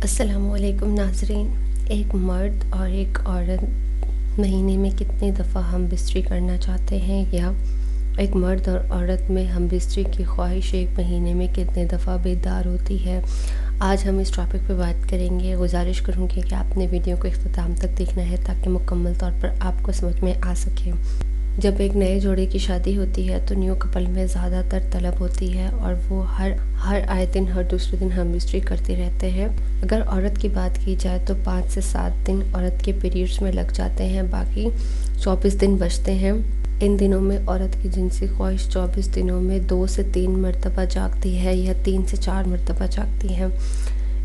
السلام علیکم ناظرین۔ ایک مرد اور ایک عورت مہینے میں کتنی دفعہ ہم بستری کرنا چاہتے ہیں، یا ایک مرد اور عورت میں ہم بستری کی خواہش ایک مہینے میں کتنے دفعہ بیدار ہوتی ہے، آج ہم اس ٹاپک پہ بات کریں گے۔ گزارش کروں گی کہ آپ نے ویڈیو کو اختتام تک دیکھنا ہے تاکہ مکمل طور پر آپ کو سمجھ میں آ سکے۔ جب ایک نئے جوڑے کی شادی ہوتی ہے تو نیو کپل میں زیادہ تر طلب ہوتی ہے اور وہ ہر آئے دن ہر دوسرے دن ہم بستری کرتے رہتے ہیں۔ اگر عورت کی بات کی جائے تو 5 سے 7 دن عورت کے پیریڈز میں لگ جاتے ہیں، باقی 24 دن بچتے ہیں۔ ان دنوں میں عورت کی جنسی خواہش 24 دنوں میں 2 سے 3 مرتبہ جاگتی ہے یا 3 سے 4 مرتبہ جاگتی ہے۔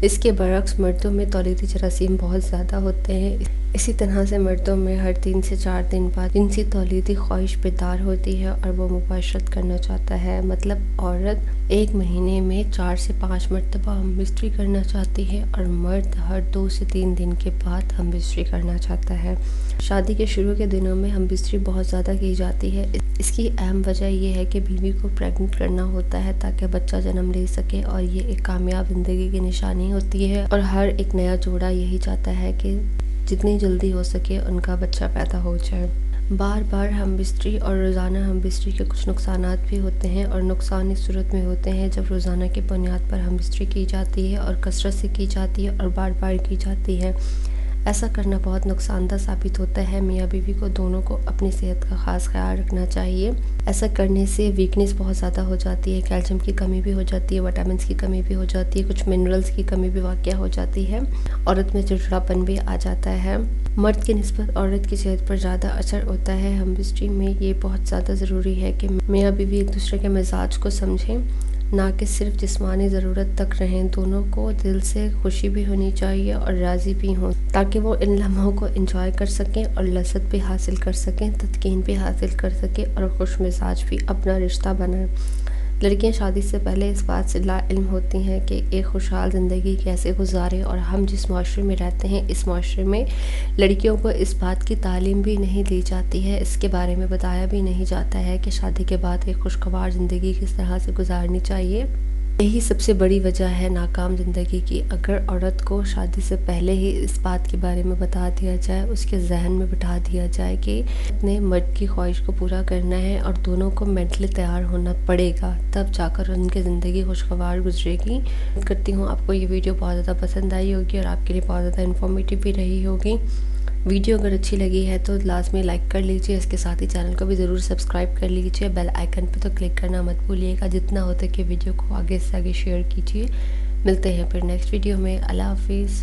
اس کے برعکس مردوں میں تولیدی جراثیم بہت زیادہ ہوتے ہیں، اسی طرح سے مردوں میں ہر 3 سے 4 دن بعد جنسی تولیدی خواہش بیدار ہوتی ہے اور وہ مباشرت کرنا چاہتا ہے۔ مطلب عورت ایک مہینے میں 4 سے 5 مرتبہ ہم بستری کرنا چاہتی ہے اور مرد ہر 2 سے 3 دن کے بعد ہم بستری کرنا چاہتا ہے۔ شادی کے شروع کے دنوں میں ہم بستری بہت زیادہ کی جاتی ہے۔ اس کی اہم وجہ یہ ہے کہ بیوی کو پریگننٹ کرنا ہوتا ہے تاکہ بچہ جنم لے سکے، اور یہ ایک کامیاب زندگی کی نشانی ہوتی ہے، اور ہر ایک نیا جوڑا یہی چاہتا ہے کہ جتنی جلدی ہو سکے ان کا بچہ پیدا ہو جائے۔ بار بار ہم بستری اور روزانہ ہم بستری کے کچھ نقصانات بھی ہوتے ہیں، اور نقصان اس صورت میں ہوتے ہیں جب روزانہ کی بنیاد پر ہم بستری کی جاتی ہے اور کثرت سے کی جاتی ہے اور بار بار کی جاتی ہے۔ ایسا کرنا بہت نقصان دہ ثابت ہوتا ہے۔ میاں بیوی کو دونوں کو اپنی صحت کا خاص خیال رکھنا چاہیے۔ ایسا کرنے سے ویکنس بہت زیادہ ہو جاتی ہے، کیلشیم کی کمی بھی ہو جاتی ہے، وٹامنس کی کمی بھی ہو جاتی ہے، کچھ منرلز کی کمی بھی واقع ہو جاتی ہے، عورت میں چڑچڑاپن بھی آ جاتا ہے۔ مرد کی نسبت عورت کی صحت پر زیادہ اثر ہوتا ہے ہم بستری میں۔ یہ بہت زیادہ ضروری ہے کہ میاں بیوی ایک دوسرے کے مزاج کو سمجھیں، نہ کہ صرف جسمانی ضرورت تک رہیں۔ دونوں کو دل سے خوشی بھی ہونی چاہیے اور راضی بھی ہوں، تاکہ وہ ان لمحوں کو انجوائے کر سکیں اور لذت بھی حاصل کر سکیں، تسکین بھی حاصل کر سکیں اور خوش مزاج بھی اپنا رشتہ بنائیں۔ لڑکیاں شادی سے پہلے اس بات سے لا علم ہوتی ہیں کہ ایک خوشحال زندگی کیسے گزاریں، اور ہم جس معاشرے میں رہتے ہیں اس معاشرے میں لڑکیوں کو اس بات کی تعلیم بھی نہیں دی جاتی ہے، اس کے بارے میں بتایا بھی نہیں جاتا ہے کہ شادی کے بعد ایک خوشگوار زندگی کس طرح سے گزارنی چاہیے۔ یہی سب سے بڑی وجہ ہے ناکام زندگی کی۔ اگر عورت کو شادی سے پہلے ہی اس بات کے بارے میں بتا دیا جائے، اس کے ذہن میں بٹھا دیا جائے کہ اپنے مرد کی خواہش کو پورا کرنا ہے اور دونوں کو مینٹلی تیار ہونا پڑے گا، تب جا کر ان کی زندگی خوشگوار گزرے گی۔ امید کرتی ہوں آپ کو یہ ویڈیو بہت زیادہ پسند آئی ہوگی اور آپ کے لیے بہت زیادہ انفارمیٹیو بھی رہی ہوگی۔ ویڈیو اگر اچھی لگی ہے تو لازمی لائک کر لیجئے، اس کے ساتھ ہی چینل کو بھی ضرور سبسکرائب کر لیجئے، بیل آئیکن پہ تو کلک کرنا مت بھولیے گا۔ جتنا ہو سکے ویڈیو کو آگے سے آگے شیئر کیجئے۔ ملتے ہیں پھر نیکسٹ ویڈیو میں۔ اللہ حافظ۔